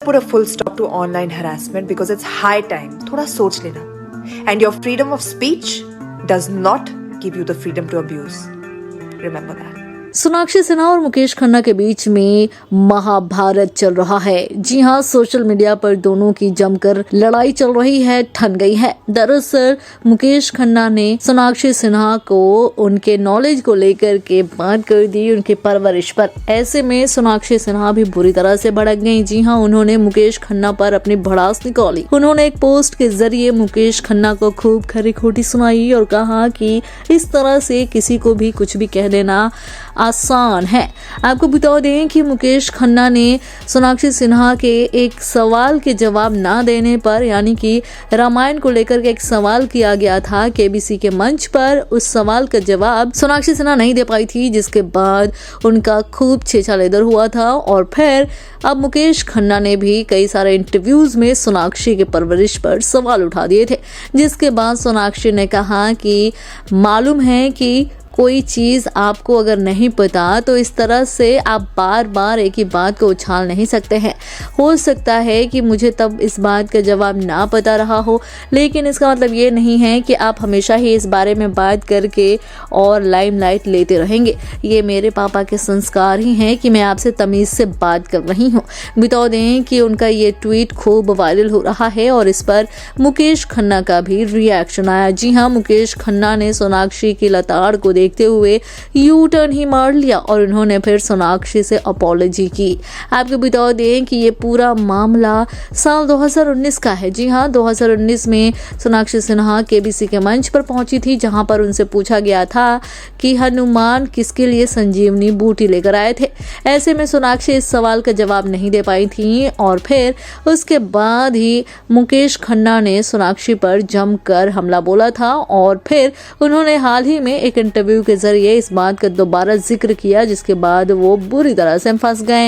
put a full stop to online harassment because it's high time. थोड़ा सोच लेना. And your freedom of speech does not give you the freedom to abuse. Remember that. Sonakshi Sinha और मुकेश खन्ना के बीच में महाभारत चल रहा है। जी हाँ, सोशल मीडिया पर दोनों की जमकर लड़ाई चल रही है, ठन गई है। दरअसल मुकेश खन्ना ने सोनाक्षी सिन्हा को उनके नॉलेज को लेकर के बात कर दी, उनकी परवरिश पर। ऐसे में सोनाक्षी सिन्हा भी बुरी तरह से भड़क गई। जी हाँ, उन्होंने मुकेश खन्ना पर अपनी भड़ास निकाली। उन्होंने एक पोस्ट के जरिए मुकेश खन्ना को खूब खरी खोटी सुनाई और कहा कि इस तरह से किसी को भी कुछ भी कह देना आसान है। आपको बता दें कि मुकेश खन्ना ने सोनाक्षी सिन्हा के एक सवाल के जवाब ना देने पर, यानी कि रामायण को लेकर के एक सवाल किया गया था केबीसी के मंच पर, उस सवाल का जवाब सोनाक्षी सिन्हा नहीं दे पाई थी, जिसके बाद उनका खूब छेछालेदर हुआ था। और फिर अब मुकेश खन्ना ने भी कई सारे इंटरव्यूज में सोनाक्षी के परवरिश पर सवाल उठा दिए थे, जिसके बाद सोनाक्षी ने कहा कि मालूम है कि कोई चीज़ आपको अगर नहीं पता तो इस तरह से आप बार बार एक ही बात को उछाल नहीं सकते हैं। हो सकता है कि मुझे तब इस बात का जवाब ना पता रहा हो, लेकिन इसका मतलब ये नहीं है कि आप हमेशा ही इस बारे में बात करके और लाइमलाइट लेते रहेंगे। ये मेरे पापा के संस्कार ही हैं कि मैं आपसे तमीज़ से बात कर रही हूँ। बता दें कि उनका ये ट्वीट खूब वायरल हो रहा है और इस पर मुकेश खन्ना का भी रिएक्शन आया। जी हाँ, मुकेश खन्ना ने सोनाक्षी की लताड़ को देखते हुए यू टर्न ही मार लिया और उन्होंने फिर सोनाक्षी से अपॉलॉजी की। आपको बता दें कि ये पूरा मामला साल 2019 का है। जी हाँ, 2019 में सोनाक्षी सिन्हा केबीसी के मंच पर पहुंची थी, जहां पर उनसे पूछा गया था कि हनुमान किसके लिए संजीवनी बूटी लेकर आए थे। ऐसे में सोनाक्षी इस सवाल का जवाब नहीं दे पाई थी और फिर उसके बाद ही मुकेश खन्ना ने सोनाक्षी पर जमकर हमला बोला था और फिर उन्होंने हाल ही में एक इंटरव्यू के जरिए इस बात का दोबारा जिक्र किया, जिसके बाद वो बुरी तरह से फंस गए।